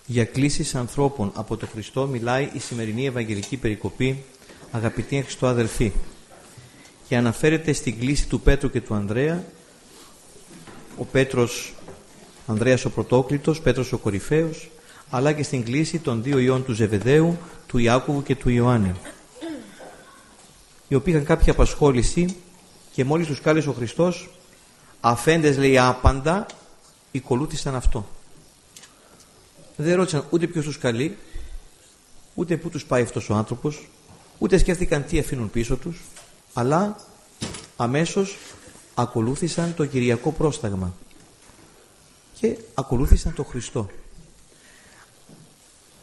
Για κλήσεις ανθρώπων από τον Χριστό μιλάει η σημερινή Ευαγγελική περικοπή, αγαπητοί εν Χριστώ αδελφοί, και αναφέρεται στην κλήση του Πέτρου και του Ανδρέα. Ο Πέτρος, Ανδρέας ο Πρωτόκλητος, Πέτρος ο Κορυφαίος, αλλά και στην κλήση των δύο ιών του Ζεβεδαίου, του Ιάκωβου και του Ιωάννη, οι οποίοι είχαν κάποια απασχόληση και μόλις τους κάλεσε ο Χριστός, αφέντες λέει άπαντα, ακολούθησαν αυτό. Δεν ρώτησαν ούτε ποιος τους καλεί, ούτε πού τους πάει αυτός ο άνθρωπος, ούτε σκέφτηκαν τι αφήνουν πίσω τους, αλλά αμέσως ακολούθησαν το Κυριακό πρόσταγμα και ακολούθησαν τον Χριστό.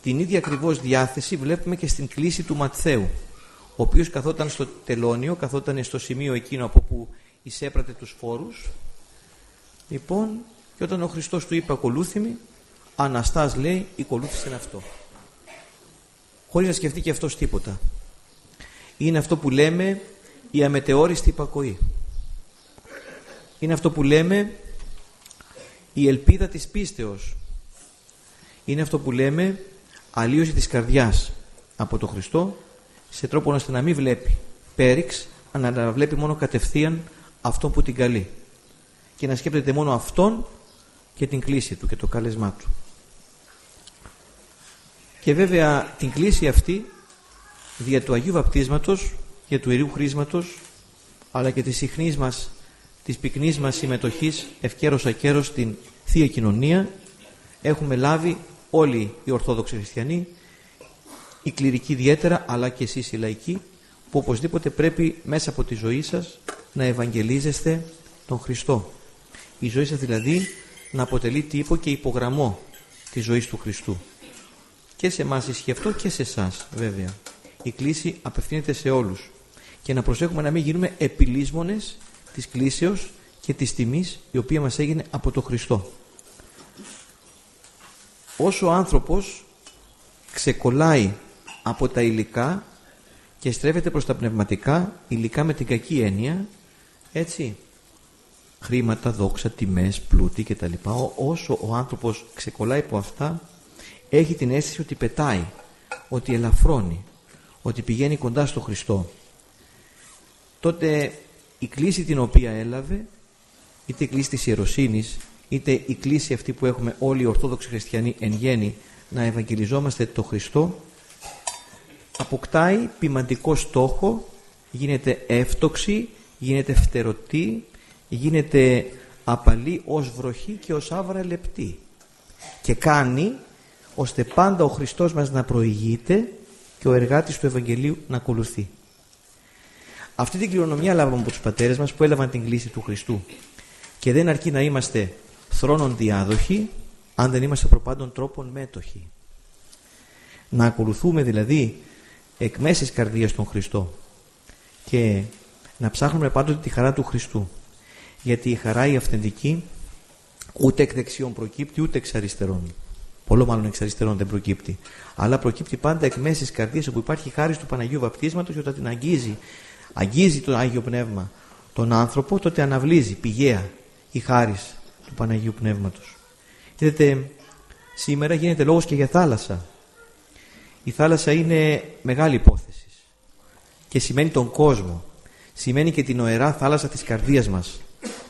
Την ίδια ακριβώς διάθεση βλέπουμε και στην κλήση του Ματθαίου, ο οποίος καθόταν στο τελώνιο, καθόταν στο σημείο εκείνο από που εισέπρατε τους φόρους. Λοιπόν, και όταν ο Χριστός του είπε ακολούθημη, αναστάς λέει, ακολούθησε αυτό. Χωρίς να σκεφτεί και αυτός τίποτα. Είναι αυτό που λέμε η αμετεόριστη υπακοή. Είναι αυτό που λέμε η ελπίδα της πίστεως. Είναι αυτό που λέμε αλλίωση της καρδιάς από τον Χριστό, σε τρόπο ώστε να μην βλέπει πέριξ, αλλά να βλέπει μόνο κατευθείαν αυτόν που την καλεί και να σκέπτεται μόνο αυτόν και την κλήση του και το κάλεσμά του. Και βέβαια την κλήση αυτή δια του Αγίου Βαπτίσματος και του Ιερού Χρίσματος, αλλά και της συχνής μας, της πυκνής μας συμμετοχής ευκαιρός ακέρος στην Θεία Κοινωνία, έχουμε λάβει όλοι οι Ορθόδοξοι Χριστιανοί, οι κληρικοί ιδιαίτερα, αλλά και εσείς οι λαϊκοί, που οπωσδήποτε πρέπει μέσα από τη ζωή σας να ευαγγελίζεστε τον Χριστό. Η ζωή σας δηλαδή να αποτελεί τύπο και υπογραμμό της ζωής του Χριστού. Και σε εμάς ισχύει αυτό και σε εσάς βέβαια. Η κλήση απευθύνεται σε όλους. Και να προσέχουμε να μην γίνουμε επιλύσμονες της κλήσεως και της τιμής η οποία μας έγινε από τον Χριστό. Όσο ο άνθρωπος ξεκολλάει από τα υλικά και στρέφεται προς τα πνευματικά, υλικά με την κακή έννοια, έτσι, χρήματα, δόξα, τιμές, πλούτη κτλ. Όσο ο άνθρωπος ξεκολλάει από αυτά, έχει την αίσθηση ότι πετάει, ότι ελαφρώνει, ότι πηγαίνει κοντά στο Χριστό. Τότε η κλήση την οποία έλαβε, είτε η κλήση της ιεροσύνης, είτε η κλήση αυτή που έχουμε όλοι οι Ορθόδοξοι Χριστιανοί εν γέννη, να ευαγγελιζόμαστε το Χριστό, αποκτάει ποιμαντικό στόχο, γίνεται εύτοξη, γίνεται φτερωτή, γίνεται απαλή ως βροχή και ως άβρα λεπτή. Και κάνει ώστε πάντα ο Χριστός μας να προηγείται και ο εργάτης του Ευαγγελίου να ακολουθεί. Αυτή την κληρονομιά λάβαμε από τους πατέρες μας που έλαβαν την κλήση του Χριστού. Και δεν αρκεί να είμαστε θρόνων διάδοχοι, αν δεν είμαστε προπάντων τρόπων μέτοχοι. Να ακολουθούμε δηλαδή εκ μέσης καρδίας τον Χριστό και να ψάχνουμε πάντοτε τη χαρά του Χριστού. Γιατί η χαρά η αυθεντική ούτε εκ δεξιών προκύπτει ούτε εξ αριστερών. Πολλό μάλλον εξ αριστερών δεν προκύπτει. Αλλά προκύπτει πάντα εκ μέσης καρδίας, όπου υπάρχει χάρις του Παναγίου Βαπτίσματος, και όταν την αγγίζει το Άγιο Πνεύμα τον άνθρωπο, τότε αναβλύζει πηγαία η χάρις του Παναγίου Πνεύματος. Είδατε, σήμερα γίνεται λόγος και για θάλασσα. Η θάλασσα είναι μεγάλη υπόθεση και σημαίνει τον κόσμο. Σημαίνει και την ωερά θάλασσα της καρδίας μας,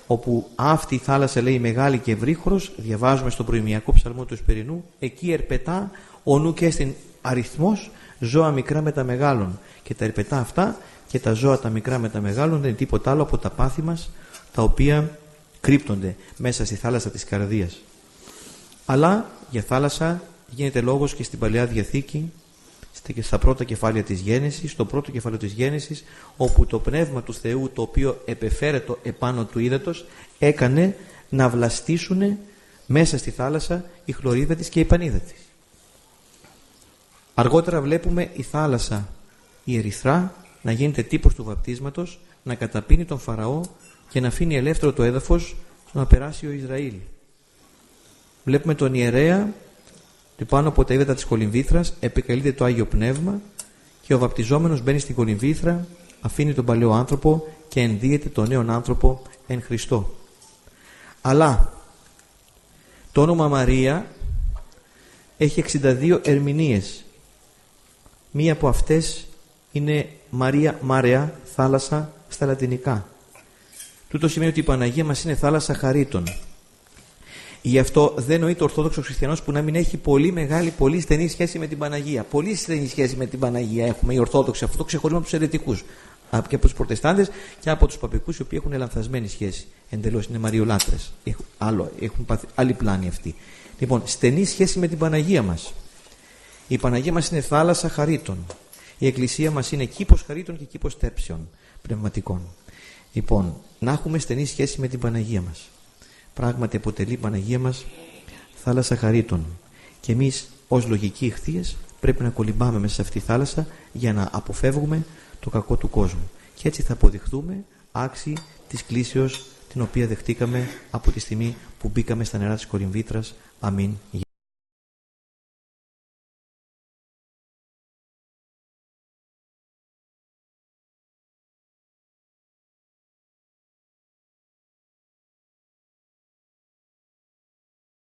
όπου αυτή η θάλασσα λέει μεγάλη και ευρύχωρος, διαβάζουμε στον προημιακό ψαλμό του Εσπερινού, εκεί ερπετά ο νου και στην αριθμός ζώα μικρά με τα μεγάλων. Και τα ερπετά αυτά και τα ζώα τα μικρά με τα μεγάλων δεν είναι τίποτα άλλο από τα πάθη μας, τα οποία κρύπτονται μέσα στη θάλασσα της καρδίας. Αλλά για θάλασσα γίνεται λόγος και στην Παλαιά Διαθήκη, στα πρώτα κεφάλαια της Γένεσης, στο πρώτο κεφάλαιο της Γένεσης, όπου το Πνεύμα του Θεού, το οποίο επεφέρετο επάνω του ύδατος, έκανε να βλαστήσουν μέσα στη θάλασσα η χλωρίδα της και η πανίδα της. Αργότερα βλέπουμε η θάλασσα, η ερυθρά, να γίνεται τύπος του βαπτίσματος, να καταπίνει τον Φαραώ και να αφήνει ελεύθερο το έδαφος να περάσει ο Ισραήλ. Βλέπουμε τον ιερέα και πάνω από τα ύδατα της κολυμβήθρας επικαλείται το Άγιο Πνεύμα και ο βαπτιζόμενος μπαίνει στην κολυμβήθρα, αφήνει τον παλαιό άνθρωπο και ενδύεται τον νέον άνθρωπο εν Χριστώ. Αλλά το όνομα Μαρία έχει 62 ερμηνείες. Μία από αυτές είναι Μαρία Μάρεα, θάλασσα στα λατινικά. Τούτο σημαίνει ότι η Παναγία μας είναι θάλασσα χαρίτων. Γι' αυτό δεν νοείται ο Ορθόδοξος Χριστιανός που να μην έχει πολύ μεγάλη, πολύ στενή σχέση με την Παναγία. Πολύ στενή σχέση με την Παναγία έχουμε οι Ορθόδοξοι. Αυτό το ξεχωρίζουμε από τους αιρετικούς. Και από τους Προτεστάντες και από τους Παπικούς, οι οποίοι έχουν λανθασμένη σχέση. Εντελώς είναι μαριολάτρες. Έχουν άλλη πλάνη αυτοί. Λοιπόν, στενή σχέση με την Παναγία μας. Η Παναγία μας είναι θάλασσα χαρίτων. Η Εκκλησία μας είναι κήπος χαρίτων και κήπος θέψεων πνευματικών. Λοιπόν, να έχουμε στενή σχέση με την Παναγία μας. Πράγματι αποτελεί η Παναγία μας θάλασσα χαρίτων. Και εμείς ως λογικοί ηχθείες πρέπει να κολυμπάμε μέσα σε αυτή τη θάλασσα για να αποφεύγουμε το κακό του κόσμου. Και έτσι θα αποδειχθούμε άξιοι της κλήσεως την οποία δεχτήκαμε από τη στιγμή που μπήκαμε στα νερά της Κορυμβήτρας. Αμήν.